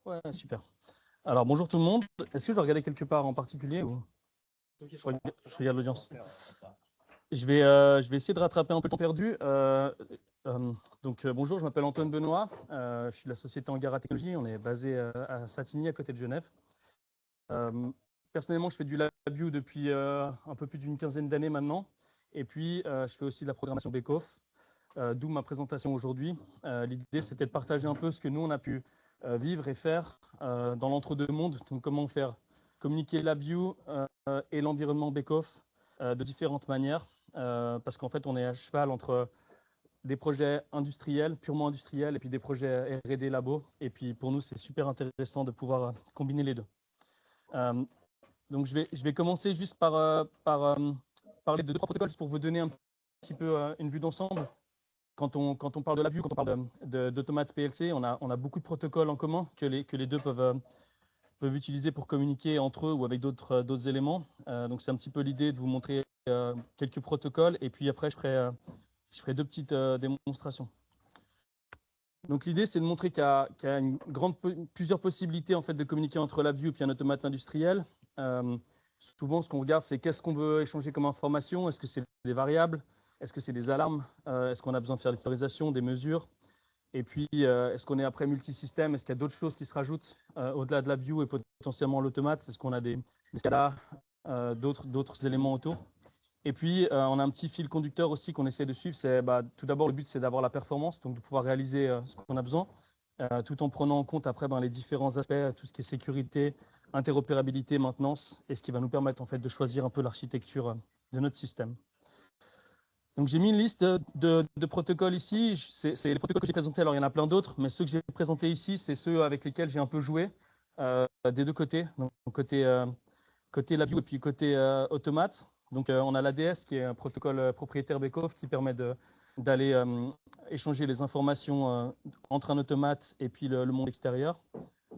Ouais, super. Alors, bonjour tout le monde. Est-ce que je dois regarder quelque part en particulier ou je regarde l'audience. Je vais essayer de rattraper un peu le temps perdu. Bonjour, je m'appelle Antoine Benoît. Je suis de la société Angara Technologies. On est basé à Satigny, à côté de Genève. Personnellement, je fais du LabVIEW depuis un peu plus d'une quinzaine d'années maintenant. Et puis, je fais aussi de la programmation Bake-Off, d'où ma présentation aujourd'hui. L'idée, c'était de partager un peu ce que nous, on a pu vivre et faire dans l'entre-deux-mondes. Donc, comment faire communiquer LabVIEW et l'environnement Bake-Off de différentes manières. Parce qu'en fait, on est à cheval entre des projets industriels, purement industriels, et puis des projets R&D labo. Et puis, pour nous, c'est super intéressant de pouvoir combiner les deux. Donc, je vais commencer juste par parler de 2-3 protocoles pour vous donner un petit peu une vue d'ensemble. Quand on parle de LabVIEW, quand on parle d'automates PLC, on a beaucoup de protocoles en commun que les deux peuvent utiliser pour communiquer entre eux ou avec d'autres éléments. Donc, c'est un petit peu l'idée de vous montrer quelques protocoles et puis après, je ferai deux petites démonstrations. Donc, l'idée, c'est de montrer qu'il y a plusieurs possibilités en fait, de communiquer entre LabVIEW et un automate industriel. Souvent, ce qu'on regarde, c'est qu'est-ce qu'on veut échanger comme information. Est-ce que c'est des variables? Est-ce que c'est des alarmes? Est-ce qu'on a besoin de faire des autorisations, des mesures? Et puis, est-ce qu'on est après multisystème? Est-ce qu'il y a d'autres choses qui se rajoutent au-delà de LabVIEW et potentiellement l'automate? Est-ce qu'on a des SCADA, d'autres éléments autour? Et puis, on a un petit fil conducteur aussi qu'on essaie de suivre. Tout d'abord, le but, c'est d'avoir la performance, donc de pouvoir réaliser ce qu'on a besoin, tout en prenant en compte après les différents aspects, tout ce qui est sécurité, interopérabilité, maintenance, et ce qui va nous permettre en fait de choisir un peu l'architecture de notre système. Donc j'ai mis une liste de protocoles ici. C'est les protocoles que j'ai présentés. Alors il y en a plein d'autres, mais ceux que j'ai présentés ici, c'est ceux avec lesquels j'ai un peu joué des deux côtés. Donc côté LabVIEW et puis côté automate. Donc on a l'ADS qui est un protocole propriétaire Bake-Off qui permet d'aller échanger les informations entre un automate et puis le monde extérieur.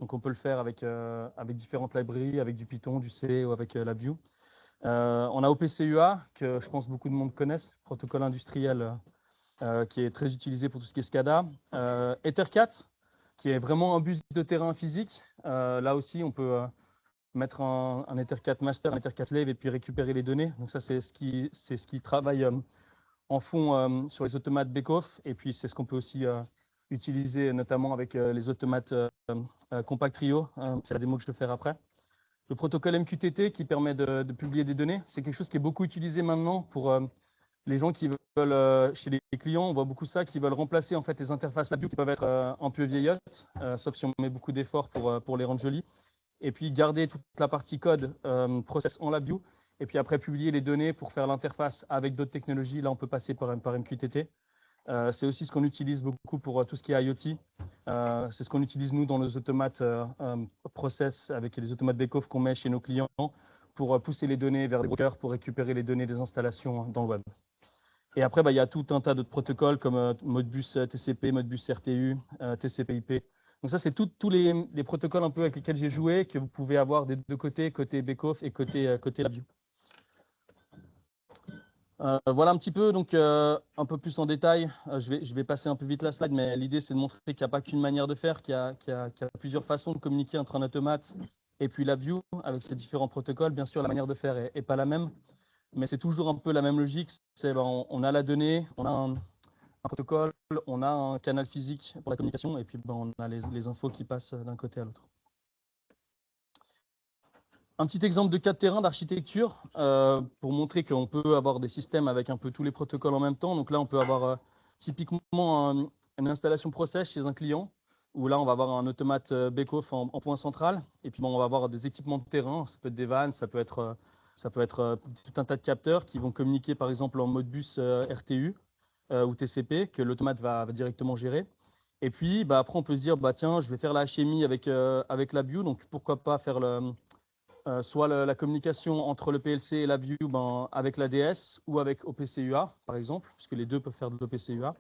Donc on peut le faire avec différentes librairies, avec du Python, du C ou avec LabVIEW. On a OPCUA, que je pense beaucoup de monde connaissent, protocole industriel qui est très utilisé pour tout ce qui est SCADA. Ethercat, qui est vraiment un bus de terrain physique. Là aussi, on peut mettre un Ethercat master, un Ethercat slave et puis récupérer les données. Donc ça, c'est ce qui travaille en fond sur les automates Bake-Off. Et puis, c'est ce qu'on peut aussi utiliser notamment avec les automates Compact Trio. C'est la démo que je vais faire après. Le protocole MQTT qui permet de publier des données, c'est quelque chose qui est beaucoup utilisé maintenant pour les gens qui veulent, chez les clients, on voit beaucoup ça, qui veulent remplacer en fait les interfaces LabVIEW qui peuvent être un peu vieillottes, sauf si on met beaucoup d'efforts pour les rendre jolies. Et puis garder toute la partie code process en LabVIEW, et puis après publier les données pour faire l'interface avec d'autres technologies. Là, on peut passer par MQTT. C'est aussi ce qu'on utilise beaucoup pour tout ce qui est IoT. C'est ce qu'on utilise nous dans nos automates process avec les automates Bake-Off qu'on met chez nos clients pour pousser les données vers des brokers pour récupérer les données des installations dans le web. Et après, il y a tout un tas d'autres protocoles comme Modbus TCP, Modbus RTU, TCP/IP. Donc ça, c'est tous les protocoles un peu avec lesquels j'ai joué que vous pouvez avoir des deux côtés, côté Bake-Off et côté LabVIEW. Voilà un petit peu, donc un peu plus en détail. Je vais passer un peu vite la slide, mais l'idée c'est de montrer qu'il n'y a pas qu'une manière de faire, qu'il y a plusieurs façons de communiquer entre un automate et puis LabVIEW avec ces différents protocoles. Bien sûr, la manière de faire est pas la même, mais c'est toujours un peu la même logique. On a la donnée, on a un protocole, on a un canal physique pour la communication, et puis on a les infos qui passent d'un côté à l'autre. Un petit exemple de cas de terrain d'architecture pour montrer qu'on peut avoir des systèmes avec un peu tous les protocoles en même temps. Donc là, on peut avoir typiquement une installation process chez un client où là, on va avoir un automate Bake-Off en point central. Et puis, on va avoir des équipements de terrain. Ça peut être des vannes, ça peut être tout un tas de capteurs qui vont communiquer, par exemple, en Modbus RTU ou TCP que l'automate va directement gérer. Et puis, après, on peut se dire, tiens, je vais faire la HMI avec LabVIEW. Donc, pourquoi pas faire soit la communication entre le PLC et LabVIEW avec l'ADS ou avec OPCUA, par exemple, puisque les deux peuvent faire de l'OPCUA.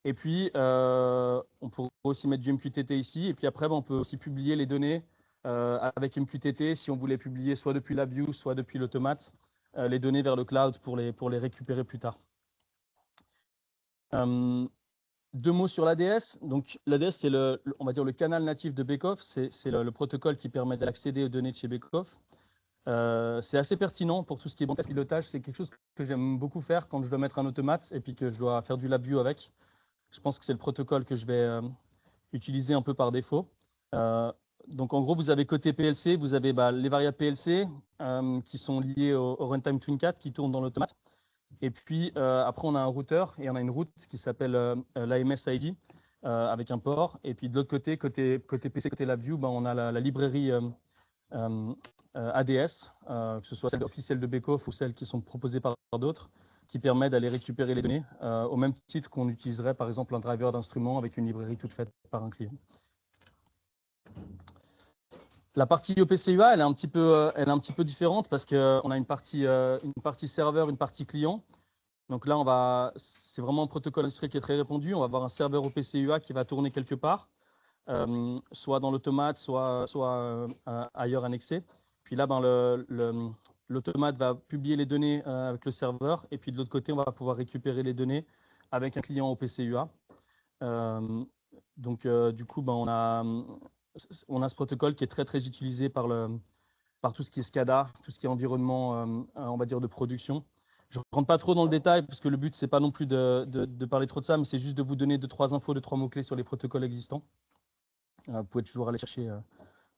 Et puis, on peut aussi mettre du MQTT ici. Et puis après, on peut aussi publier les données avec MQTT si on voulait publier soit depuis LabVIEW, soit depuis l'automate, les données vers le cloud pour les récupérer plus tard. Deux mots sur l'ADS. Donc, l'ADS, c'est on va dire le canal natif de Beckhoff. C'est le protocole qui permet d'accéder aux données de chez Beckhoff. C'est assez pertinent pour tout ce qui est banque pilotage. C'est quelque chose que j'aime beaucoup faire quand je dois mettre un automate et puis que je dois faire du LabVIEW avec. Je pense que c'est le protocole que je vais utiliser un peu par défaut. Donc, en gros, vous avez côté PLC, vous avez les variables PLC qui sont liées au runtime TwinCat qui tournent dans l'automate. Et puis, après, on a un routeur et on a une route qui s'appelle l'AMS ID avec un port. Et puis, de l'autre côté, côté PC, côté LabVIEW, on a la librairie ADS, que ce soit celle officielle de Beckhoff ou celles qui sont proposées par d'autres, qui permet d'aller récupérer les données au même titre qu'on utiliserait, par exemple, un driver d'instrument avec une librairie toute faite par un client. La partie OPC-UA, elle est un petit peu différente parce qu'on a une partie serveur, une partie client. Donc là, c'est vraiment un protocole industriel qui est très répandu. On va avoir un serveur OPC-UA qui va tourner quelque part, soit dans l'automate, soit ailleurs annexé. Puis là, l'automate va publier les données avec le serveur. Et puis de l'autre côté, on va pouvoir récupérer les données avec un client OPC-UA. Donc, du coup, on a ce protocole qui est très, très utilisé par tout ce qui est SCADA, tout ce qui est environnement, on va dire, de production. Je ne rentre pas trop dans le détail parce que le but, ce n'est pas non plus de parler trop de ça, mais c'est juste de vous donner 2-3 infos, 2-3 mots-clés sur les protocoles existants. Vous pouvez toujours aller chercher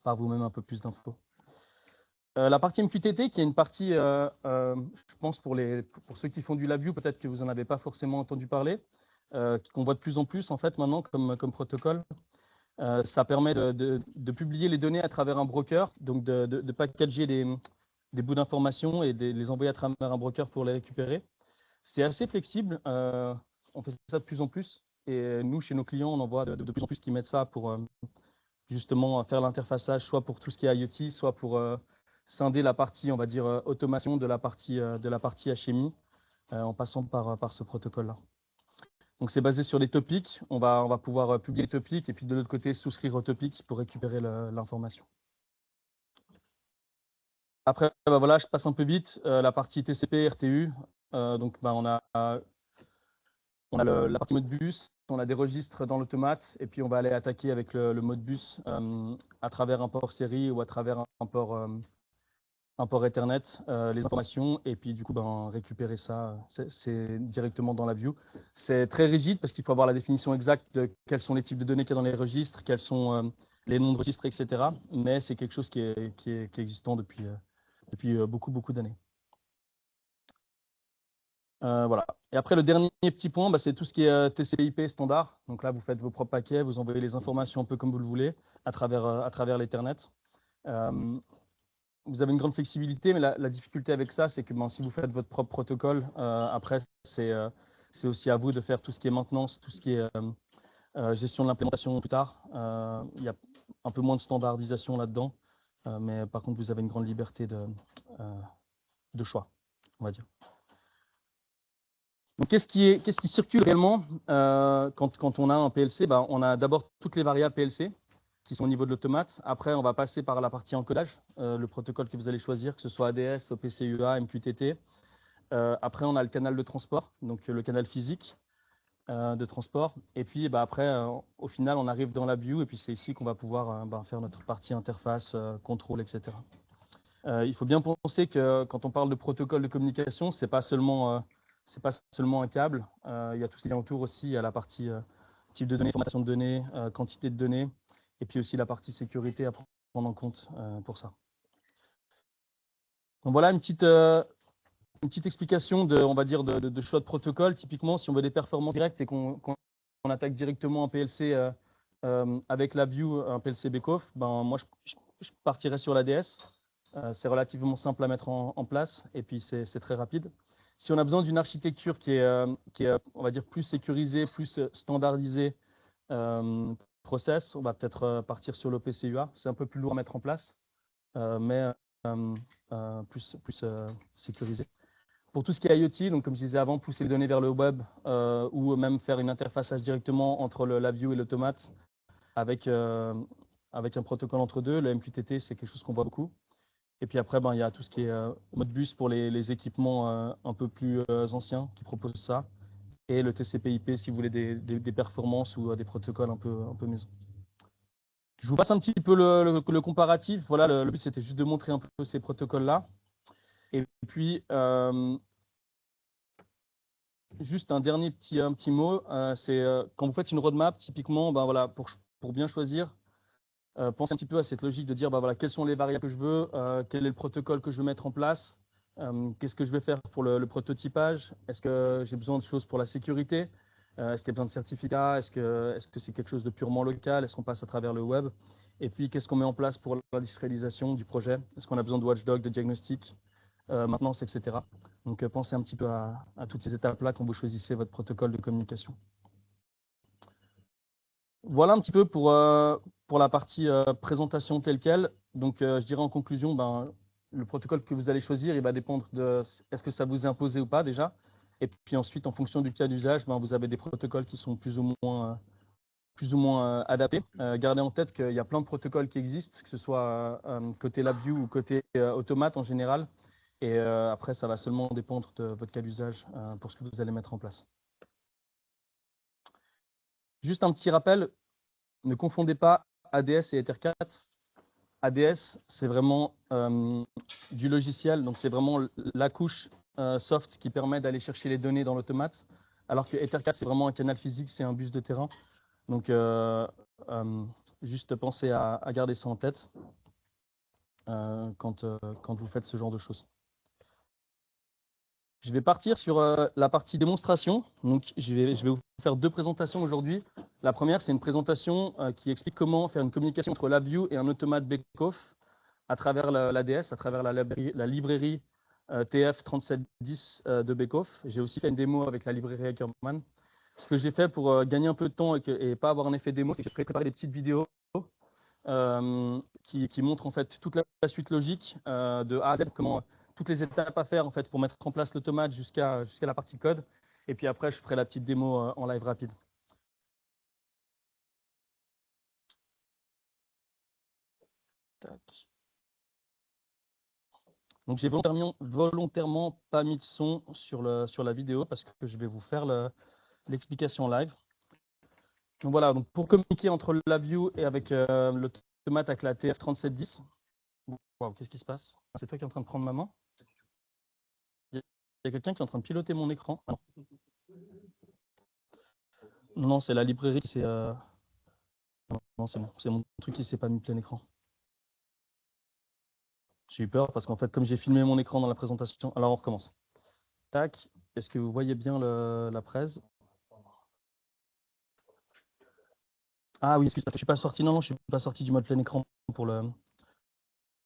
par vous-même un peu plus d'infos. La partie MQTT, qui est une partie, je pense, pour ceux qui font du LabVIEW, peut-être que vous n'en avez pas forcément entendu parler, qu'on voit de plus en plus en fait maintenant comme protocole. Ça permet de publier les données à travers un broker, donc de packager des bouts d'informations et de les envoyer à travers un broker pour les récupérer. C'est assez flexible, on fait ça de plus en plus. Et nous, chez nos clients, on en voit de plus en plus qui mettent ça pour justement faire l'interfaçage, soit pour tout ce qui est IoT, soit pour scinder la partie, on va dire, automation de la partie HMI, en passant par ce protocole-là. Donc, c'est basé sur les topics. On va pouvoir publier les topics et puis de l'autre côté, souscrire aux topics pour récupérer l'information. Après, voilà, je passe un peu vite. La partie TCP, RTU. Donc, on a la partie Modbus, on a des registres dans l'automate et puis on va aller attaquer avec le Modbus à travers un port série ou à travers un port Ethernet, les informations, et puis du coup récupérer ça, c'est directement dans la view. C'est très rigide parce qu'il faut avoir la définition exacte de quels sont les types de données qu'il y a dans les registres, quels sont les noms de registres, etc. Mais c'est quelque chose qui est existant depuis beaucoup d'années. Voilà. Et après, le dernier petit point, c'est tout ce qui est TCP/IP standard. Donc là, vous faites vos propres paquets, vous envoyez les informations un peu comme vous le voulez à travers l'Ethernet. Vous avez une grande flexibilité, mais la difficulté avec ça, c'est que si vous faites votre propre protocole, après, c'est aussi à vous de faire tout ce qui est maintenance, tout ce qui est gestion de l'implémentation plus tard. Il y a un peu moins de standardisation là-dedans, mais par contre, vous avez une grande liberté de choix, on va dire. Donc, qu'est-ce qui circule réellement quand on a un PLC? On a d'abord toutes les variables PLC qui sont au niveau de l'automate. Après, on va passer par la partie encodage, le protocole que vous allez choisir, que ce soit ADS, OPC-UA, MQTT. Après, on a le canal de transport, donc le canal physique de transport. Et puis, après, au final, on arrive dans la view et puis c'est ici qu'on va pouvoir faire notre partie interface, contrôle, etc. Il faut bien penser que quand on parle de protocole de communication, c'est pas seulement un câble. Il y a tout ce qui est autour aussi. Il y a la partie type de données, formatation de données, quantité de données, et puis aussi la partie sécurité à prendre en compte pour ça. Donc voilà une petite explication on va dire, de choix de protocole. Typiquement, si on veut des performances directes et qu'on attaque directement un PLC avec la view, un PLC Beckhoff, moi je partirais sur l'ADS. C'est relativement simple à mettre en place et puis c'est très rapide. Si on a besoin d'une architecture qui est, on va dire, plus sécurisée, plus standardisée, process, on va peut-être partir sur l'OPC-UA. C'est un peu plus lourd à mettre en place, mais plus sécurisé. Pour tout ce qui est IoT, donc comme je disais avant, pousser les données vers le web ou même faire une interfaçage directement entre la view et l'automate avec un protocole entre deux. Le MQTT, c'est quelque chose qu'on voit beaucoup. Et puis après, il y a tout ce qui est Modbus pour les équipements un peu plus anciens qui proposent ça. et le TCP/IP si vous voulez des performances ou des protocoles un peu maison. Je vous passe un petit peu le comparatif. Voilà, le but c'était juste de montrer un peu ces protocoles-là. Et puis, juste un dernier petit mot, c'est quand vous faites une roadmap, typiquement, ben voilà, pour bien choisir, pensez un petit peu à cette logique de dire, ben voilà, quelles sont les variables que je veux, quel est le protocole que je veux mettre en place, qu'est-ce que je vais faire pour le prototypage, est-ce que j'ai besoin de choses pour la sécurité, est-ce qu'il y a besoin de certificats, est-ce que c'est quelque chose de purement local, est-ce qu'on passe à travers le web, et puis qu'est-ce qu'on met en place pour l'industrialisation du projet, est-ce qu'on a besoin de watchdog, de diagnostic, maintenance, etc. Donc pensez un petit peu à toutes ces étapes-là quand vous choisissez votre protocole de communication. Voilà un petit peu pour la partie présentation telle quelle. Donc je dirais en conclusion, ben, le protocole que vous allez choisir, il va dépendre de est-ce que ça vous est imposé ou pas déjà. Et puis ensuite, en fonction du cas d'usage, ben, vous avez des protocoles qui sont plus ou moins adaptés. Gardez en tête qu'il y a plein de protocoles qui existent, que ce soit côté LabVIEW ou côté Automate en général. Et après, ça va seulement dépendre de votre cas d'usage pour ce que vous allez mettre en place. Juste un petit rappel, ne confondez pas ADS et Ethercat. ADS, c'est vraiment du logiciel, donc c'est vraiment la couche soft qui permet d'aller chercher les données dans l'automate, alors que Ethercat, c'est vraiment un canal physique, c'est un bus de terrain. Donc, juste pensez à garder ça en tête quand vous faites ce genre de choses. Je vais partir sur la partie démonstration. Donc, je vais vous faire deux présentations aujourd'hui. La première, c'est une présentation qui explique comment faire une communication entre LabVIEW et un automate bake-off à travers l'ADS, à travers la librairie TF3710 de bake-off. J'ai aussi fait une démo avec la librairie Ackerman. Ce que j'ai fait pour gagner un peu de temps et pas avoir un effet démo, c'est que j'ai préparé des petites vidéos qui montrent en fait toute la suite logique de A à Z, comment toutes les étapes à faire en fait pour mettre en place l'automate jusqu'à la partie code. Et puis après, je ferai la petite démo en live rapide. Tac. Donc j'ai volontairement pas mis de son sur la vidéo parce que je vais vous faire l'explication live. Donc voilà, donc pour communiquer entre LabVIEW et avec l'automate avec la TF3710. Wow, qu'est-ce qui se passe? C'est toi qui es en train de prendre ma main? Il y a quelqu'un qui est en train de piloter mon écran. Ah non, non, c'est la librairie, c'est non, c'est bon, c'est mon truc qui s'est pas mis plein écran. J'ai eu peur parce qu'en fait, comme j'ai filmé mon écran dans la présentation, alors on recommence. Tac, est-ce que vous voyez bien la presse? Ah oui, excuse-moi, je suis pas sorti. Non, non, je suis pas sorti du mode plein écran pour la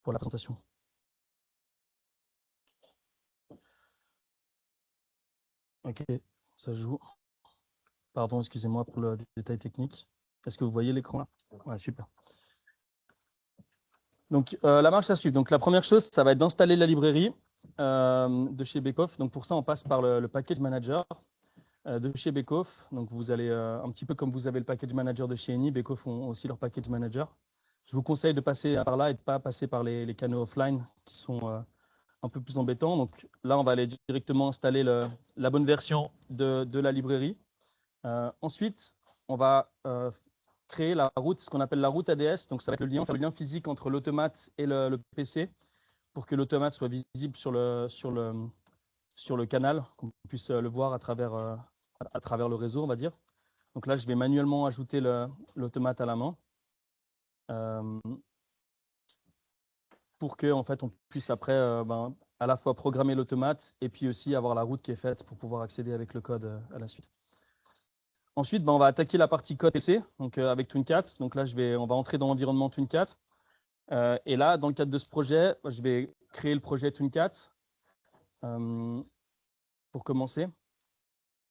présentation. Ok, ça joue. Pardon, excusez-moi pour le détail technique. Est-ce que vous voyez l'écran là? Ouais, super. Donc la marche à suivre. Donc la première chose, ça va être d'installer la librairie de chez bake-off. Donc pour ça, on passe par le package manager de chez bake-off. Donc vous allez un petit peu comme vous avez le package manager de chez Eni, bake-off ont aussi leur package manager. Je vous conseille de passer par là et de ne pas passer par les canaux offline qui sont un peu plus embêtants. Donc là, on va aller directement installer la bonne version de la librairie. Ensuite, on va créer la route, ce qu'on appelle la route ADS. Donc ça va être le lien physique entre l'automate et le PC pour que l'automate soit visible sur le canal, qu'on puisse le voir à travers le réseau, on va dire. Donc là, je vais manuellement ajouter l'automate à la main pour que en fait, on puisse après à la fois programmer l'automate et puis aussi avoir la route qui est faite pour pouvoir accéder avec le code à la suite. Ensuite, on va attaquer la partie code PC donc, avec TwinCat. Donc là, on va entrer dans l'environnement TwinCat. Et là, dans le cadre de ce projet, je vais créer le projet TwinCat pour commencer.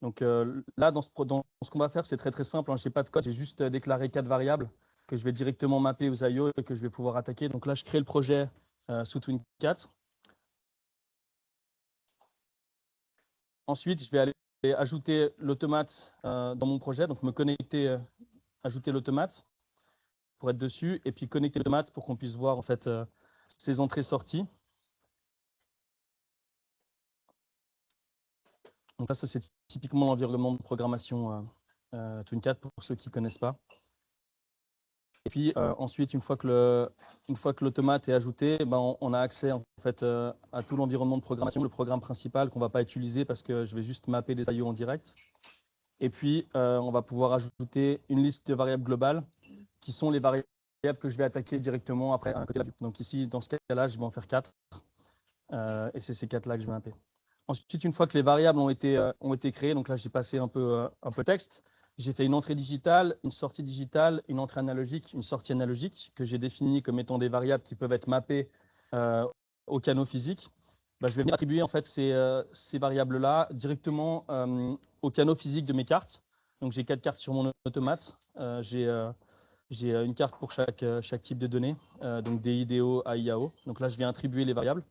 Donc là, dans ce qu'on va faire, c'est très très simple. Je n'ai pas de code, j'ai juste déclaré 4 variables que je vais directement mapper aux IO et que je vais pouvoir attaquer. Donc là, je crée le projet sous TwinCat. Ensuite, je vais aller ajouter l'automate dans mon projet, donc me connecter, ajouter l'automate pour être dessus, et puis connecter l'automate pour qu'on puisse voir en fait ses entrées-sorties. Donc là, ça c'est typiquement l'environnement de programmation TwinCat pour ceux qui ne connaissent pas. Et puis ensuite, une fois que l'automate est ajouté, ben, on a accès en fait à tout l'environnement de programmation, le programme principal qu'on ne va pas utiliser parce que je vais juste mapper des IO en direct. Et puis, on va pouvoir ajouter une liste de variables globales qui sont les variables que je vais attaquer directement après à côté de la vue. Donc ici, dans ce cas-là, je vais en faire 4. Et c'est ces 4-là que je vais mapper. Ensuite, une fois que les variables ont été créées, donc là, j'ai passé un peu texte. J'ai fait une entrée digitale, une sortie digitale, une entrée analogique, une sortie analogique que j'ai définie comme étant des variables qui peuvent être mappées au canaux physique. Bah, je vais venir attribuer en fait ces variables-là directement au canaux physique de mes cartes. Donc j'ai 4 cartes sur mon automate. J'ai une carte pour chaque type de données, donc DI, DO, AI, AO. Donc là, je viens attribuer les variables.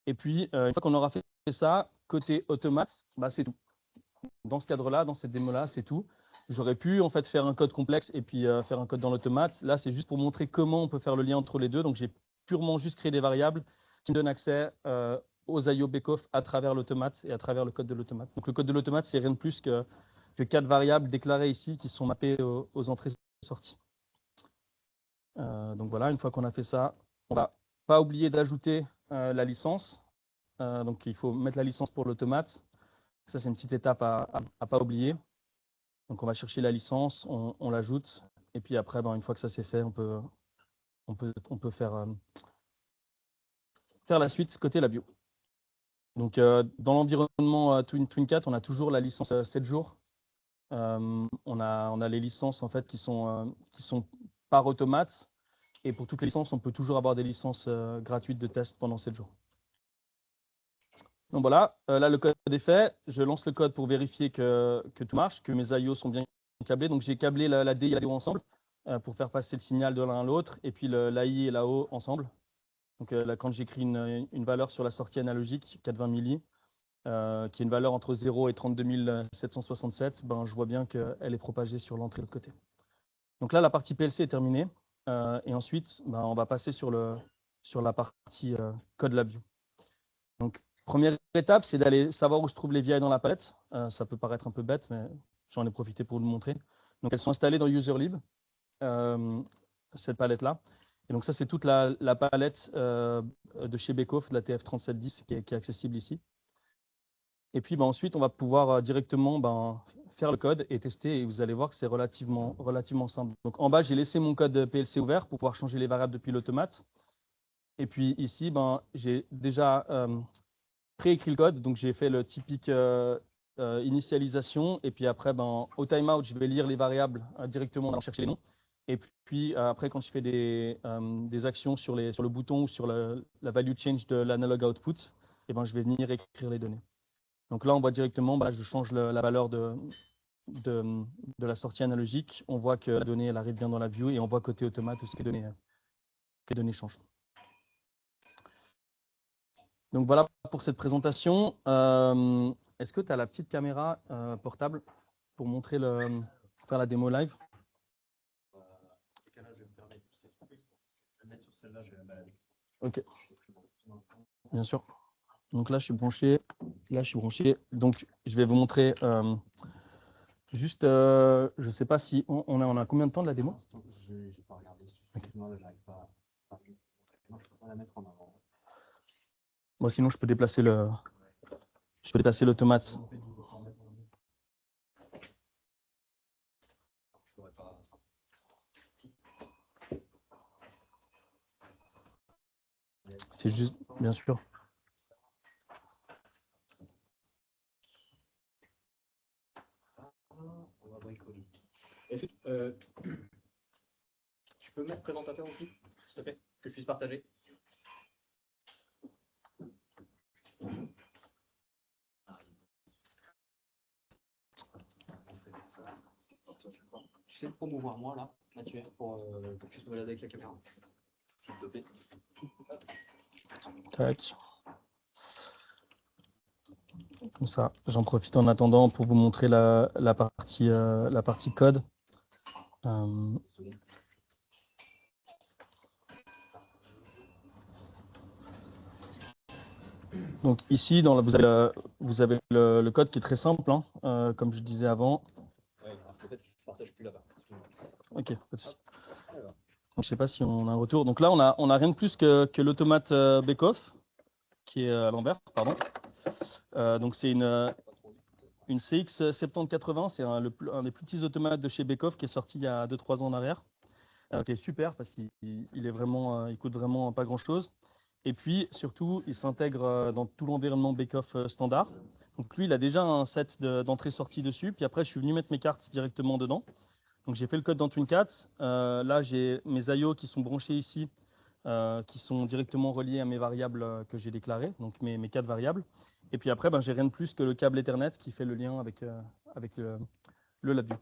Et puis, une fois qu'on aura fait ça, côté automate, bah, c'est tout. Dans ce cadre-là, dans cette démo-là, c'est tout. J'aurais pu en fait faire un code complexe et puis faire un code dans l'automate. Là, c'est juste pour montrer comment on peut faire le lien entre les deux. Donc, j'ai purement juste créé des variables qui me donnent accès aux IO bake-off à travers l'automate et à travers le code de l'automate. Donc, le code de l'automate, c'est rien de plus que 4 variables déclarées ici qui sont mappées aux entrées et sorties. Donc voilà, une fois qu'on a fait ça, on va pas oublier d'ajouter la licence. Donc il faut mettre la licence pour l'automate. Ça, c'est une petite étape à pas oublier. Donc on va chercher la licence, on l'ajoute. Et puis après, ben, une fois que ça c'est fait, on peut faire la suite côté la bio. Donc dans l'environnement TwinCat, on a toujours la licence 7 jours. On a les licences en fait qui sont par automate. Et pour toutes les licences, on peut toujours avoir des licences gratuites de test pendant 7 jours. Donc voilà, là le code est fait. Je lance le code pour vérifier que tout marche, que mes IO sont bien câblés. Donc j'ai câblé la D et la DO ensemble pour faire passer le signal de l'un à l'autre, et puis l'AI et l'AO ensemble. Donc là, quand j'écris une valeur sur la sortie analogique, 420 milli, qui est une valeur entre 0 et 32 767, ben, je vois bien qu'elle est propagée sur l'entrée de l'autre côté. Donc là, la partie PLC est terminée. Et ensuite, ben, on va passer sur la partie code LabVIEW. Donc, première étape, c'est d'aller savoir où se trouvent les VI dans la palette. Ça peut paraître un peu bête, mais j'en ai profité pour vous le montrer. Donc, elles sont installées dans UserLib, cette palette-là. Et donc, ça, c'est toute la palette de chez bake-off, de la TF3710, qui est accessible ici. Et puis, ben, ensuite, on va pouvoir directement faire le code et tester. Et vous allez voir que c'est relativement simple. Donc, en bas, j'ai laissé mon code PLC ouvert pour pouvoir changer les variables depuis l'automate. Et puis ici, ben, j'ai déjà préécrit le code. Donc, j'ai fait le typique initialisation. Et puis après, ben, au timeout, je vais lire les variables directement en allant chercher les noms. Et puis après, quand je fais des actions sur le bouton ou sur la value change de l'analog output, et ben, je vais venir écrire les données. Donc là, on voit directement, je change la valeur de la sortie analogique. On voit que la donnée elle arrive bien dans la view, et on voit côté automate aussi que les données changent. Donc voilà pour cette présentation. Est-ce que tu as la petite caméra portable pour montrer faire la démo live? Ok. Bien sûr. Donc là, je suis branché. Donc, je vais vous montrer juste, je ne sais pas si on a combien de temps de la démo? Je n'ai pas regardé. Okay. Moi, sinon, je peux déplacer l'automate. C'est juste, bien sûr. On va bricoler. Est-ce que tu peux mettre présentateur aussi, s'il te plaît, que je puisse partager? Tu sais le promouvoir moi là, Mathieu, pour que je puisse me balader avec la caméra. S'il te plaît. Tac. Comme ça, j'en profite en attendant pour vous montrer la partie code. Donc ici, vous avez le code qui est très simple, hein, comme je disais avant. Ouais, peut-être qu'il ne se partage plus là-bas. Ok, pas de souci. Je ne sais pas si on a un retour. Donc là, on a rien de plus que l'automate bake-off, qui est à l'envers, pardon. Donc c'est une CX 7080, c'est un des plus petits automates de chez Bake-Off qui est sorti il y a 2-3 ans en arrière. Qui est super parce qu'il est vraiment, il coûte vraiment pas grand-chose. Et puis surtout, il s'intègre dans tout l'environnement Bake-Off standard. Donc lui, il a déjà un set d'entrée-sortie dessus. Puis après, je suis venu mettre mes cartes directement dedans. Donc j'ai fait le code dans TwinCat. Là, j'ai mes IO qui sont branchés ici, qui sont directement reliés à mes variables que j'ai déclarées, donc mes 4 variables. Et puis après, j'ai rien de plus que le câble Ethernet qui fait le lien avec le LabVIEW.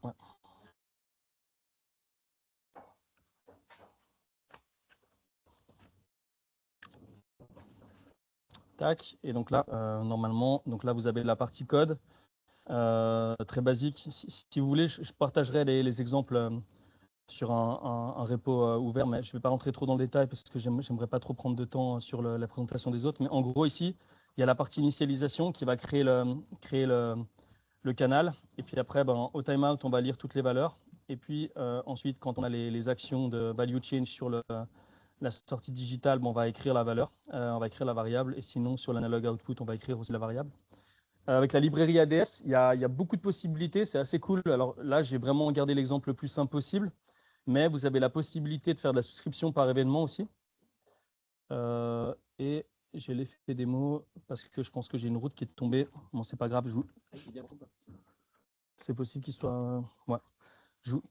Ouais. Tac. Et donc là, normalement, donc là vous avez la partie code, très basique. Si vous voulez, je partagerai les exemples sur un repo ouvert, mais je ne vais pas rentrer trop dans le détail parce que j'aimerais pas trop prendre de temps sur la présentation des autres. Mais en gros, ici, il y a la partie initialisation qui va créer le canal. Et puis après, au timeout, on va lire toutes les valeurs. Et puis ensuite, quand on a les actions de value change sur la sortie digitale, on va écrire la valeur, on va écrire la variable. Et sinon, sur l'analog output, on va écrire aussi la variable. Avec la librairie ADS, il y a beaucoup de possibilités. C'est assez cool. Alors là, j'ai vraiment gardé l'exemple le plus simple possible. Mais vous avez la possibilité de faire de la souscription par événement aussi. Et j'ai l'effet démo parce que je pense que j'ai une route qui est tombée. Bon, c'est pas grave. C'est possible qu'il soit. Ouais.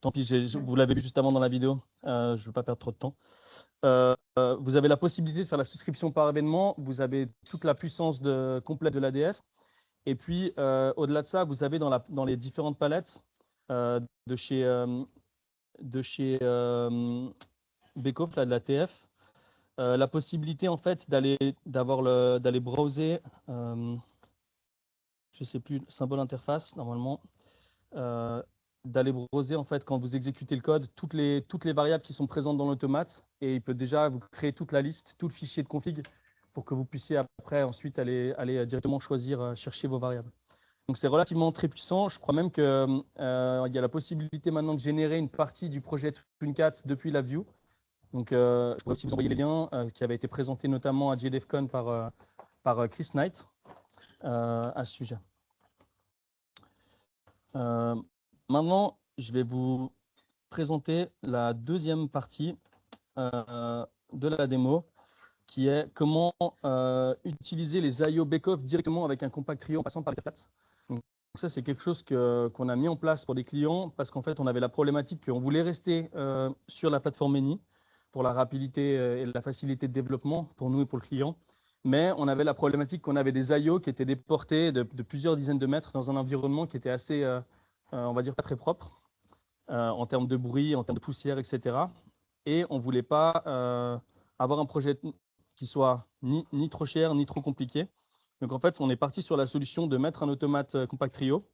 Tant pis, vous l'avez vu juste avant dans la vidéo. Je ne veux pas perdre trop de temps. Vous avez la possibilité de faire la souscription par événement. Vous avez toute la puissance complète de l'ADS. Et puis, au-delà de ça, vous avez dans les différentes palettes de chez Bake-Off, de la TF, la possibilité en fait d'aller browser, je sais plus, symbole interface normalement, d'aller browser en fait quand vous exécutez le code toutes les variables qui sont présentes dans l'automate, et il peut déjà vous créer toute la liste, tout le fichier de config pour que vous puissiez après ensuite aller directement choisir, chercher vos variables. Donc c'est relativement très puissant. Je crois même qu'il y a la possibilité maintenant de générer une partie du projet TwinCat depuis LabVIEW. Donc je pourrais aussi vous envoyer les liens qui avaient été présentés notamment à JDevCon par Chris Knight à ce sujet. Maintenant, je vais vous présenter la deuxième partie de la démo, qui est comment utiliser les IO Bake-Off directement avec un compact trio en passant par les plates. Donc ça, c'est quelque chose qu'on a mis en place pour des clients parce qu'en fait, on avait la problématique qu'on voulait rester sur la plateforme Mini pour la rapidité et la facilité de développement pour nous et pour le client. Mais on avait la problématique qu'on avait des IO qui étaient déportés de plusieurs dizaines de mètres dans un environnement qui était assez, on va dire, pas très propre en termes de bruit, en termes de poussière, etc. Et on ne voulait pas avoir un projet qui soit ni trop cher, ni trop compliqué. Donc en fait, on est parti sur la solution de mettre un automate compact trio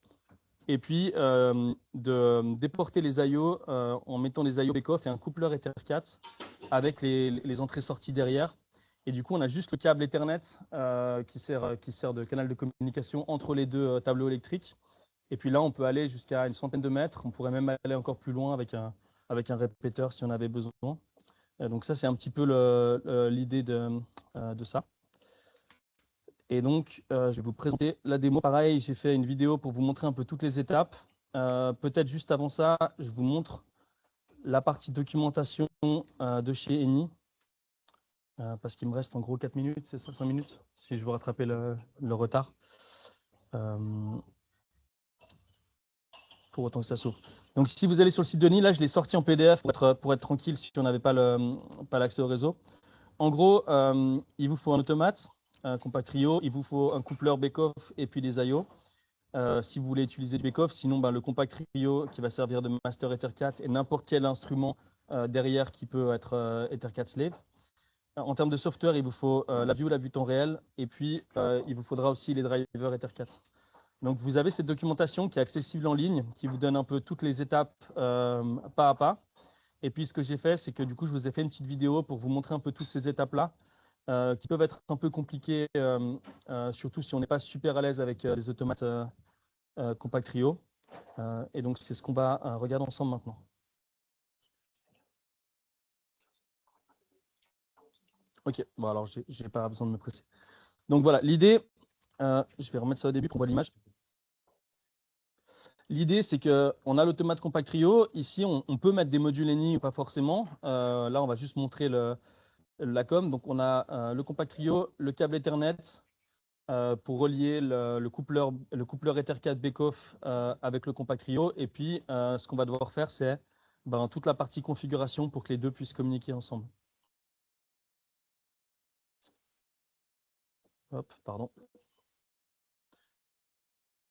et puis de déporter les IO en mettant les IO Bake-Off et un coupleur Ether 4 avec les entrées-sorties derrière. Et du coup, on a juste le câble Ethernet qui sert de canal de communication entre les deux tableaux électriques. Et puis là, on peut aller jusqu'à une centaine de mètres. On pourrait même aller encore plus loin avec un répéteur si on avait besoin. Donc ça, c'est un petit peu l'idée de ça. Et donc, je vais vous présenter la démo. Pareil, j'ai fait une vidéo pour vous montrer un peu toutes les étapes. Peut-être juste avant ça, je vous montre la partie documentation de chez Eni. Parce qu'il me reste en gros 4 minutes, c'est ça, 5 minutes, si je veux rattraper le retard. Pour autant que ça s'ouvre. Donc si vous allez sur le site de Eni, là je l'ai sorti en PDF pour être tranquille si on n'avait pas l'accès au réseau. En gros, il vous faut un automate, un compact trio, il vous faut un coupleur Bake-Off et puis des IO. Si vous voulez utiliser du Bake-Off, sinon le compact trio qui va servir de master Ether 4 et n'importe quel instrument derrière qui peut être Ether 4 slave. En termes de software, il vous faut la vue temps réel, et puis il vous faudra aussi les drivers Ether 4. Donc vous avez cette documentation qui est accessible en ligne, qui vous donne un peu toutes les étapes pas à pas. Et puis, ce que j'ai fait, c'est que du coup, je vous ai fait une petite vidéo pour vous montrer un peu toutes ces étapes-là, qui peuvent être un peu compliquées, surtout si on n'est pas super à l'aise avec les automates Compact Trio. Et donc, c'est ce qu'on va regarder ensemble maintenant. Ok, bon alors, j'ai pas besoin de me presser. Donc voilà, l'idée, je vais remettre ça au début pour voir l'image. L'idée, c'est qu'on a l'automate Compact Trio. Ici, on peut mettre des modules ENI ou pas forcément. Là, on va juste montrer la com. Donc, on a le Compact Trio, le câble Ethernet pour relier le coupleur Ether4 Beckhoff avec le Compact Trio. Et puis, ce qu'on va devoir faire, c'est toute la partie configuration pour que les deux puissent communiquer ensemble. Hop, pardon.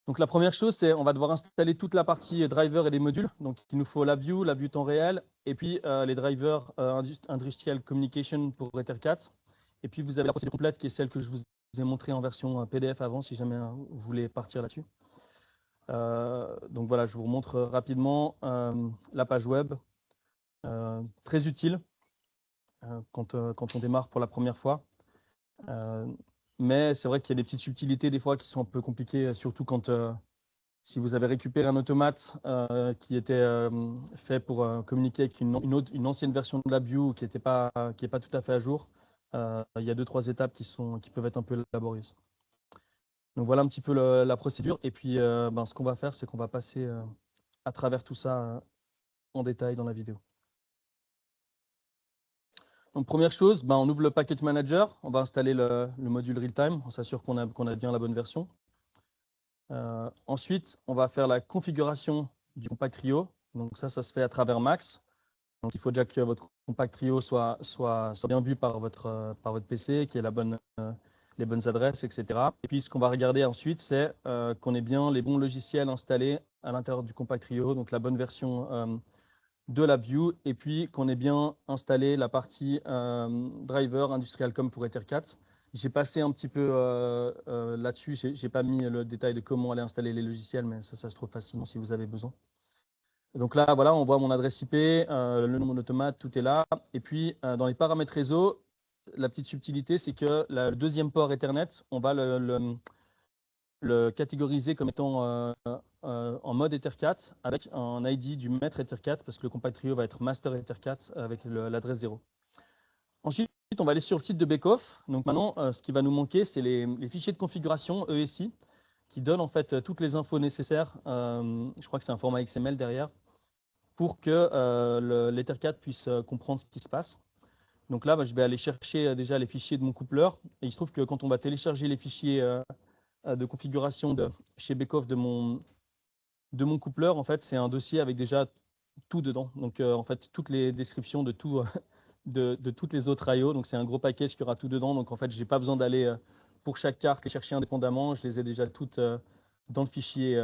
Donc la première chose, c'est on va devoir installer toute la partie driver et les modules. Donc il nous faut la view temps réel, et puis les drivers Industrial Communication pour Ether4. Et puis vous avez la procédure complète qui est celle que je vous ai montrée en version PDF avant, si jamais vous voulez partir là-dessus. Donc voilà, je vous remontre rapidement la page web. Très utile quand on démarre pour la première fois. Mais c'est vrai qu'il y a des petites subtilités des fois qui sont un peu compliquées, surtout quand si vous avez récupéré un automate qui était fait pour communiquer avec une ancienne version de la view qui n'est pas tout à fait à jour, il y a 2-3 étapes qui peuvent être un peu laborieuses. Donc voilà un petit peu la procédure. Et puis ce qu'on va faire, c'est qu'on va passer à travers tout ça en détail dans la vidéo. Donc première chose, on ouvre le Package Manager, on va installer le module Realtime, on s'assure qu'on a bien la bonne version. Ensuite, on va faire la configuration du Compact Trio. Donc ça se fait à travers Max. Donc il faut déjà que votre Compact Trio soit bien vu par votre PC, qu'il y ait les bonnes adresses, etc. Et puis ce qu'on va regarder ensuite, c'est qu'on ait bien les bons logiciels installés à l'intérieur du Compact Trio, donc la bonne version de la view, et puis qu'on ait bien installé la partie driver Industrial Com pour Ether4. J'ai passé un petit peu là-dessus, j'ai pas mis le détail de comment aller installer les logiciels, mais ça se trouve facilement si vous avez besoin. Donc là, voilà, on voit mon adresse IP, le nom de mon automate, tout est là. Et puis, dans les paramètres réseau, la petite subtilité, c'est que le deuxième port Ethernet, on va le catégoriser comme étant en mode Ether4 avec un ID du maître Ether4 parce que le Compact Trio va être master Ether4 avec l'adresse 0. Ensuite, on va aller sur le site de Beckhoff. Donc maintenant, ce qui va nous manquer, c'est les fichiers de configuration ESI qui donnent en fait toutes les infos nécessaires. Je crois que c'est un format XML derrière pour que l'Ether4 puisse comprendre ce qui se passe. Donc là, je vais aller chercher déjà les fichiers de mon coupleur. Et il se trouve que quand on va télécharger les fichiers de configuration chez Beckhoff de mon coupleur, en fait, c'est un dossier avec déjà tout dedans. Donc en fait, toutes les descriptions de tout, de toutes les autres I/O. Donc c'est un gros package qui aura tout dedans. Donc en fait, j'ai pas besoin d'aller pour chaque carte les chercher indépendamment. Je les ai déjà toutes dans le fichier,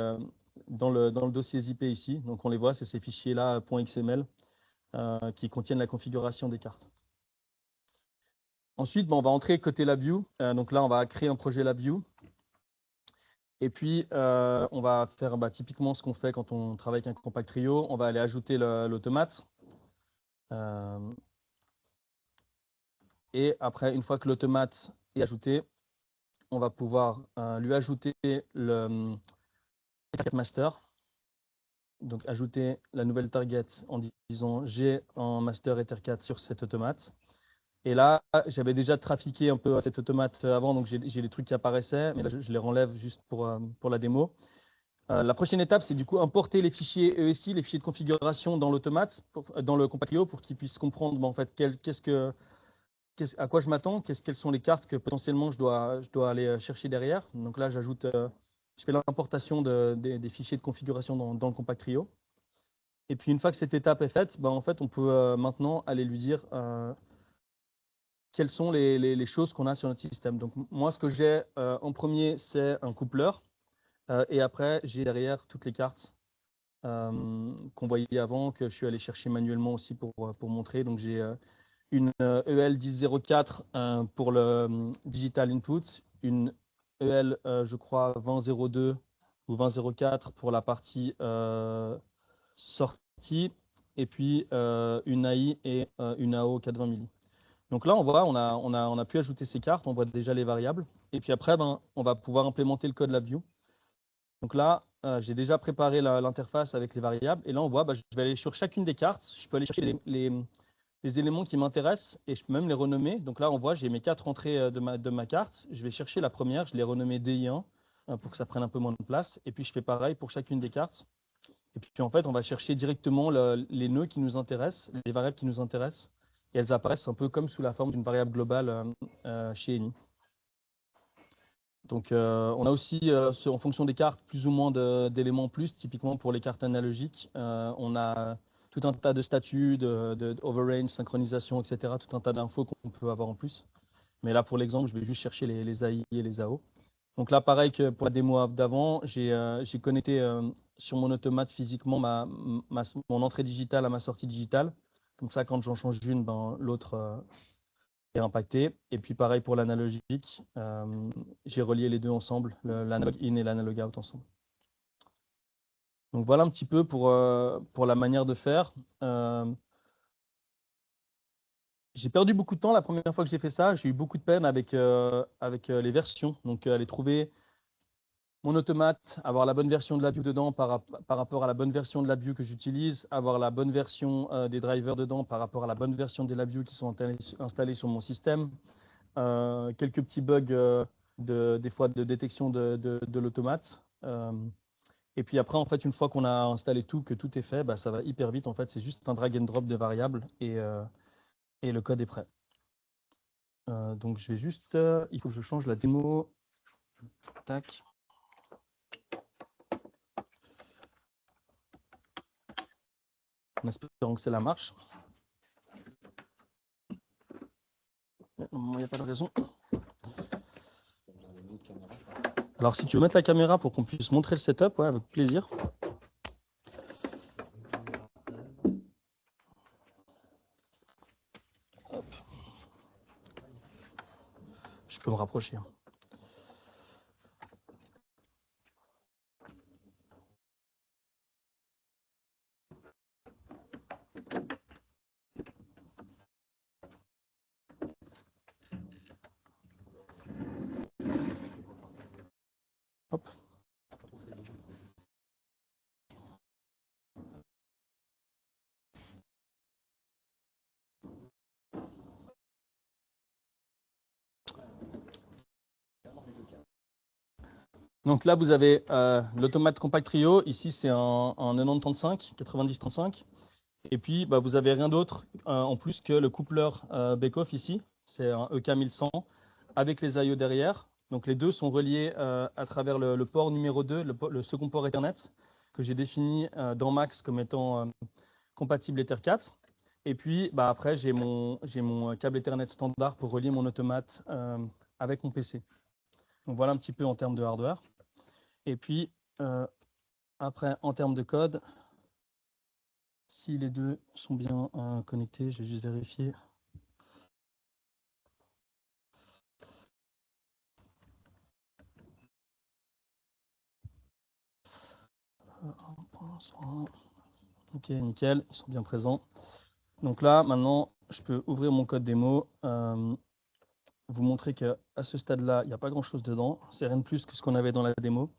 dans le dossier zip ici. Donc on les voit, c'est ces fichiers-là .xml qui contiennent la configuration des cartes. Ensuite, on va entrer côté LabVIEW. Donc là, on va créer un projet LabVIEW. Et puis, on va faire typiquement ce qu'on fait quand on travaille avec un Compact Trio. On va aller ajouter l'automate. Et après, une fois que l'automate est ajouté, on va pouvoir lui ajouter le target master. Donc, ajouter la nouvelle target en disant j'ai un master Ether4 sur cet automate. Et là, j'avais déjà trafiqué un peu cet automate avant, donc j'ai des trucs qui apparaissaient, mais là, je les renlève juste pour la démo. La prochaine étape, c'est du coup importer les fichiers ESI, les fichiers de configuration dans l'automate, dans le Compact Trio, pour qu'ils puissent comprendre en fait à quoi je m'attends, quelles sont les cartes que potentiellement je dois aller chercher derrière. Donc là, je fais l'importation des fichiers de configuration dans le Compact Trio. Et puis une fois que cette étape est faite, en fait, on peut maintenant aller lui dire quelles sont les choses qu'on a sur notre système. Donc moi, ce que j'ai en premier, c'est un coupleur. Et après, j'ai derrière toutes les cartes qu'on voyait avant, que je suis allé chercher manuellement aussi pour montrer. Donc j'ai une EL 1004 pour le digital input, une EL, je crois, 2002 ou 2004 pour la partie sortie, et puis une AI et une AO 420 milli. Donc là, on voit, on a pu ajouter ces cartes, on voit déjà les variables. Et puis après, ben, on va pouvoir implémenter le code LabVIEW. Donc là, j'ai déjà préparé l'interface avec les variables. Et là, on voit, bah, je vais aller sur chacune des cartes. Je peux aller chercher les éléments qui m'intéressent et je peux même les renommer. Donc là, on voit, j'ai mes 4 entrées de ma carte. Je vais chercher la première, je l'ai renommée DI1 pour que ça prenne un peu moins de place. Et puis, je fais pareil pour chacune des cartes. Et puis, en fait, on va chercher directement les nœuds qui nous intéressent, les variables qui nous intéressent. Et elles apparaissent un peu comme sous la forme d'une variable globale chez Eni. Donc, on a aussi, en fonction des cartes, plus ou moins d'éléments plus. Typiquement, pour les cartes analogiques, on a tout un tas de statuts, de overrange, synchronisation, etc. Tout un tas d'infos qu'on peut avoir en plus. Mais là, pour l'exemple, je vais juste chercher les AI et les AO. Donc là, pareil que pour la démo d'avant, j'ai connecté sur mon automate physiquement mon entrée digitale à ma sortie digitale. Comme ça, quand j'en change une, ben, l'autre est impacté. Et puis pareil pour l'analogique, j'ai relié les deux ensemble, l'analog in et l'analog out ensemble. Donc voilà un petit peu pour la manière de faire. J'ai perdu beaucoup de temps la première fois que j'ai fait ça. J'ai eu beaucoup de peine avec les versions. Donc aller trouver mon automate, avoir la bonne version de LabVIEW dedans par rapport à la bonne version de LabVIEW que j'utilise, avoir la bonne version des drivers dedans par rapport à la bonne version des LabVIEW qui sont installés sur mon système. Quelques petits bugs des fois de détection de l'automate. Et puis après, en fait, une fois qu'on a installé tout, que tout est fait, bah, ça va hyper vite. En fait, c'est juste un drag and drop de variables et le code est prêt. Donc, je vais juste, il faut que je change la démo. Tac. En espérant que c'est la marche. Il n'y a pas de raison. Alors, si tu veux mettre la caméra pour qu'on puisse montrer le setup, ouais, avec plaisir. Hop. Je peux me rapprocher. Hop. Donc là, vous avez l'automate Compact Trio. Ici, c'est un 9035, 9035. Et puis, bah, vous avez rien d'autre en plus que le coupleur Beckhoff ici. C'est un EK1100 avec les I/O derrière. Donc les deux sont reliés à travers le port numéro 2, le second port Ethernet, que j'ai défini dans Max comme étant compatible Ether 4. Et puis, bah, après, j'ai mon câble Ethernet standard pour relier mon automate avec mon PC. Donc voilà un petit peu en termes de hardware. Et puis, après, en termes de code, si les deux sont bien connectés, je vais juste vérifier. Ok, nickel, ils sont bien présents. Donc là, maintenant, je peux ouvrir mon code démo, vous montrer qu'à ce stade-là, il n'y a pas grand-chose dedans. C'est rien de plus que ce qu'on avait dans la démo.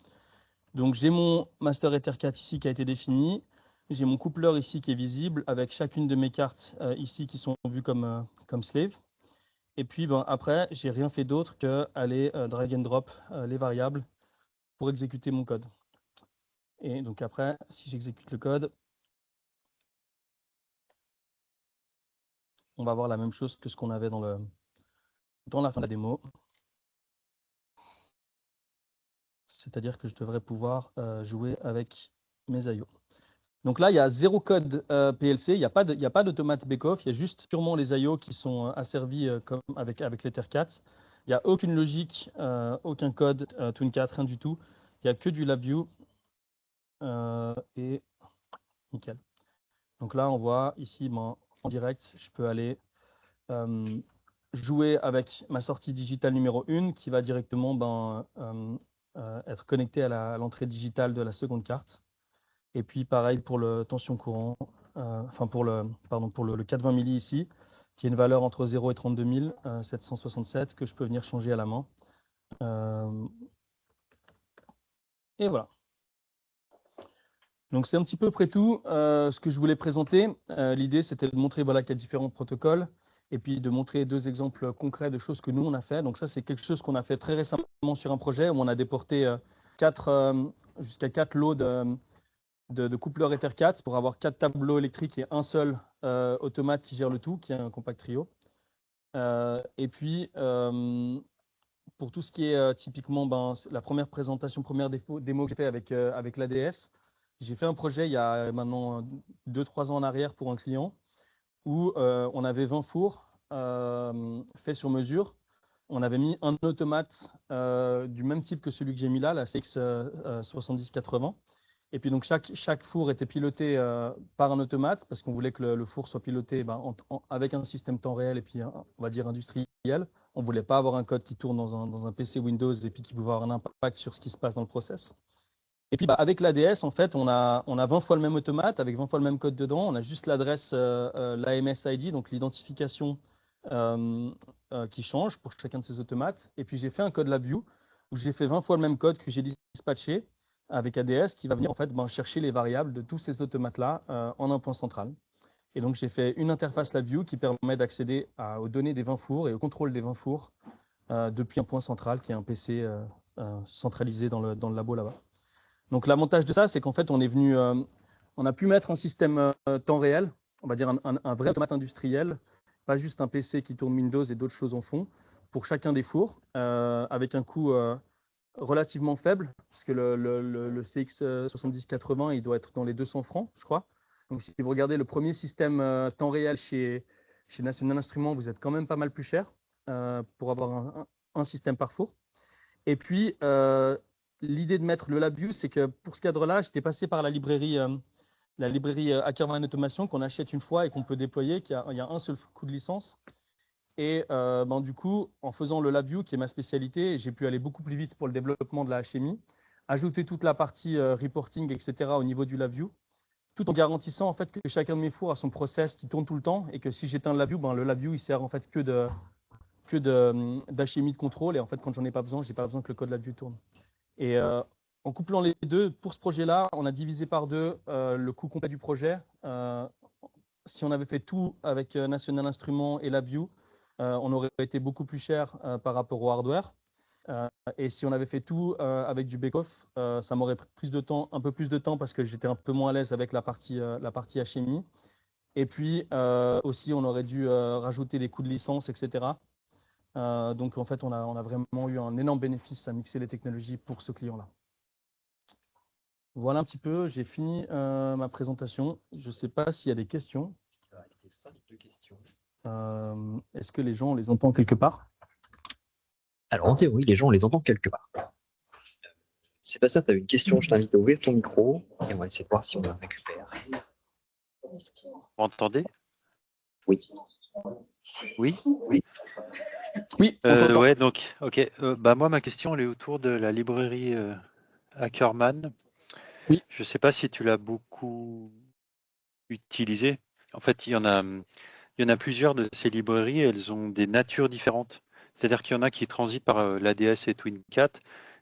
Donc j'ai mon master Ether 4 ici qui a été défini. J'ai mon coupleur ici qui est visible avec chacune de mes cartes ici qui sont vues comme slave. Et puis ben, après, j'ai rien fait d'autre qu'aller drag and drop les variables pour exécuter mon code. Et donc après, si j'exécute le code, on va avoir la même chose que ce qu'on avait dans la fin de la démo. C'est-à-dire que je devrais pouvoir jouer avec mes I/O. Donc là, il y a zéro code PLC, il n'y a pas d'automate Beckhoff, il y a juste purement les I/O qui sont asservis comme avec l'Ether 4. Il n'y a aucune logique, aucun code Twin 4, rien du tout. Il n'y a que du LabVIEW et nickel. Donc là, on voit ici en direct, je peux aller jouer avec ma sortie digitale numéro 1 qui va directement être connectée à l'entrée digitale de la seconde carte. Et puis pareil pour le tension courant, enfin pour le 420 milli ici, qui est une valeur entre 0 et 32 767 que je peux venir changer à la main. Et voilà. Donc c'est un petit peu près tout ce que je voulais présenter. L'idée c'était de montrer voilà, qu'il y a différents protocoles et puis de montrer 2 exemples concrets de choses que nous on a fait. Donc ça c'est quelque chose qu'on a fait très récemment sur un projet où on a déporté jusqu'à 4 lots de coupleurs Ether 4 pour avoir 4 tableaux électriques et un seul automate qui gère le tout, qui est un compact trio. Et puis pour tout ce qui est typiquement la première présentation, première démo que j'ai fait avec l'ADS, j'ai fait un projet il y a maintenant 2-3 ans en arrière pour un client où on avait 20 fours faits sur mesure. On avait mis un automate du même type que celui que j'ai mis là, la CX 7080. Et puis donc chaque four était piloté par un automate parce qu'on voulait que le four soit piloté avec un système temps réel et puis on va dire industriel. On ne voulait pas avoir un code qui tourne dans un PC Windows et puis qui pouvait avoir un impact sur ce qui se passe dans le process. Et puis avec l'ADS, en fait, on a 20 fois le même automate avec 20 fois le même code dedans. On a juste l'adresse l'AMS ID, donc l'identification qui change pour chacun de ces automates. Et puis j'ai fait un code LabVIEW où j'ai fait 20 fois le même code que j'ai dispatché avec ADS qui va venir en fait chercher les variables de tous ces automates-là en un point central. Et donc j'ai fait une interface LabVIEW qui permet d'accéder aux données des 20 fours et au contrôle des 20 fours depuis un point central qui est un PC centralisé dans le labo là-bas. Donc l'avantage de ça, c'est qu'en fait on a pu mettre un système temps réel, on va dire un vrai automate industriel, pas juste un PC qui tourne Windows et d'autres choses en fond, pour chacun des fours, avec un coût relativement faible, parce que le CX 7080, il doit être dans les 200 francs, je crois. Donc si vous regardez le premier système temps réel chez National Instruments, vous êtes quand même pas mal plus cher pour avoir un système par four. Et puis, l'idée de mettre le LabVIEW, c'est que pour ce cadre-là, j'étais passé par la librairie Ackermann Automation qu'on achète une fois et qu'on peut déployer, il y a un seul coût de licence. Et du coup, en faisant le LabVIEW, qui est ma spécialité, j'ai pu aller beaucoup plus vite pour le développement de la HMI, ajouter toute la partie reporting, etc. au niveau du LabVIEW, tout en garantissant en fait que chacun de mes fours a son process qui tourne tout le temps et que si j'éteins le LabVIEW, le LabVIEW il sert en fait que d'HMI de contrôle et en fait quand j'en ai pas besoin, j'ai pas besoin que le code LabVIEW tourne. Et en couplant les deux, pour ce projet-là, on a divisé par 2 le coût complet du projet. Si on avait fait tout avec National Instruments et LabVIEW, on aurait été beaucoup plus cher par rapport au hardware. Et si on avait fait tout avec du bake-off, ça m'aurait pris un peu plus de temps parce que j'étais un peu moins à l'aise avec la partie HMI. Et puis aussi, on aurait dû rajouter des coûts de licence, etc. Donc en fait, on a vraiment eu un énorme bénéfice à mixer les technologies pour ce client-là. Voilà un petit peu, j'ai fini ma présentation. Je ne sais pas s'il y a des questions. Est-ce que les gens, on les entend quelque part? Alors en théorie, les gens, on les entend quelque part. Sébastien, tu as une question, je t'invite à ouvrir ton micro et on va essayer de voir si on la récupère. Vous m'entendez? Oui. Oui. Oui, on t'entend. Ouais, donc, ok. Moi, ma question, elle est autour de la librairie Ackermann. Oui. Je ne sais pas si tu l'as beaucoup utilisée. En fait, il y en a plusieurs de ces librairies, elles ont des natures différentes. C'est-à-dire qu'il y en a qui transitent par l'ADS et TwinCat,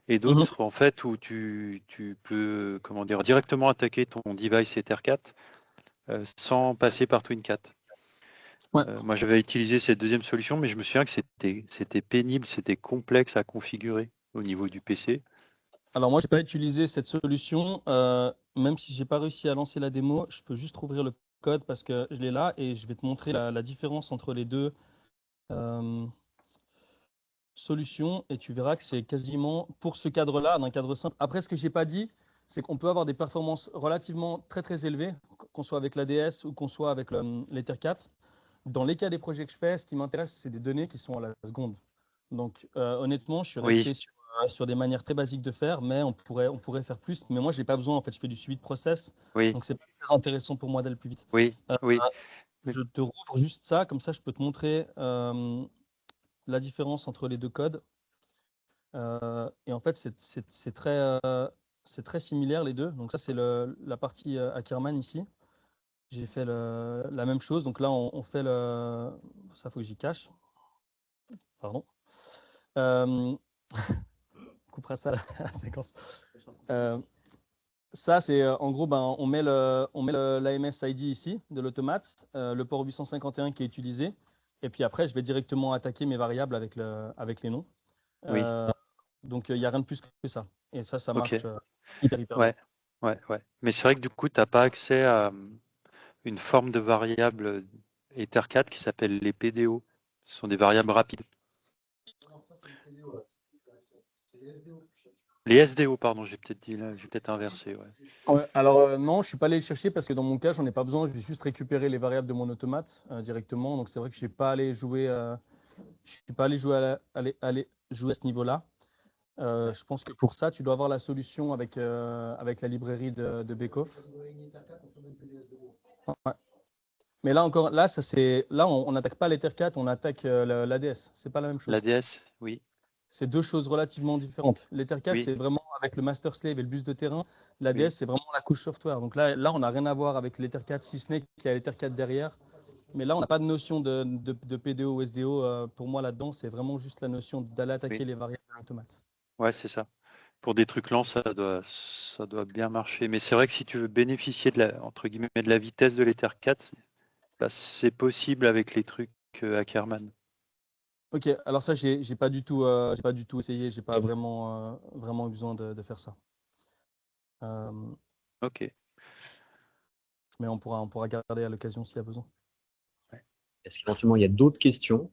et d'autres, en fait, où tu peux, directement attaquer ton device Ether4 sans passer par TwinCat. Ouais. Moi, j'avais utilisé cette deuxième solution, mais je me souviens que c'était pénible, c'était complexe à configurer au niveau du PC. Alors moi, je n'ai pas utilisé cette solution, même si je n'ai pas réussi à lancer la démo, je peux juste rouvrir le code parce que je l'ai là et je vais te montrer la différence entre les deux solutions et tu verras que c'est quasiment pour ce cadre-là, d'un cadre simple. Après, ce que je n'ai pas dit, c'est qu'on peut avoir des performances relativement très très élevées, qu'on soit avec l'ADS ou qu'on soit avec l'Ether 4. Dans les cas des projets que je fais, ce qui m'intéresse, c'est des données qui sont à la seconde. Donc honnêtement, je suis resté sur des manières très basiques de faire, mais on pourrait faire plus. Mais moi, je n'ai pas besoin. En fait, je fais du suivi de process. Oui. Donc, c'est pas très intéressant pour moi d'aller plus vite. Oui. Je te rouvre juste ça. Comme ça, je peux te montrer la différence entre les deux codes. Et en fait, c'est très similaire les deux. Donc, ça, c'est la partie Ackermann ici. j'ai fait la même chose. Donc là, on fait le. Ça, faut que j'y cache. Pardon. On coupera ça à la séquence. Ça, c'est en gros, ben, on met l'AMS ID ici de l'automate, le port 851 qui est utilisé. Et puis après, je vais directement attaquer mes variables avec les noms. Oui. Donc, il n'y a rien de plus que ça. Et ça marche Ok. hyper bien. Ouais. Mais c'est vrai que du coup, tu n'as pas accès à une forme de variable Ether4 qui s'appelle les PDO. Ce sont des variables rapides. Les SDO, pardon, j'ai peut-être dit là, j'ai peut-être inversé. Ouais. Ouais, alors non, je suis pas allé le chercher parce que dans mon cas, j'en ai pas besoin. Je vais juste récupérer les variables de mon automate directement. Donc c'est vrai que je suis pas allé jouer, je suis pas allé jouer aller jouer à ce niveau-là. Je pense que pour ça, tu dois avoir la solution avec la librairie de Beckhoff. Ouais. Mais là encore, là on n'attaque pas l'Ether4, on attaque l'ADS. C'est pas la même chose. L'ADS, oui. C'est deux choses relativement différentes. L'Ether4, Oui. c'est vraiment avec le master slave et le bus de terrain. L'ADS, Oui. c'est vraiment la couche software. Donc là on n'a rien à voir avec l'Ether4, si ce n'est qu'il y a l'Ether4 derrière. Mais là, on n'a pas de notion de PDO ou SDO. Pour moi, là-dedans, c'est vraiment juste la notion d'aller attaquer Oui. les variables de l'automate. Ouais, c'est ça. Pour des trucs lents, ça doit bien marcher. Mais c'est vrai que si tu veux bénéficier de la, entre guillemets, de la vitesse de l'Ether 4, bah, c'est possible avec les trucs Ackermann. Ok, alors ça, j'ai pas du tout essayé. J'ai pas vraiment eu besoin de faire ça. Ok. Mais on pourra garder à l'occasion s'il y a besoin. Est-ce qu'éventuellement il y a d'autres questions?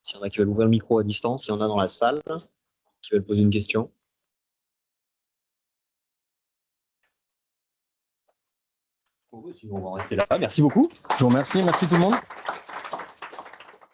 S'il y en a qui veulent ouvrir le micro à distance, il y en a dans la salle qui veulent poser une question. Sinon, on va en rester là. Merci beaucoup. Je vous remercie. Merci tout le monde.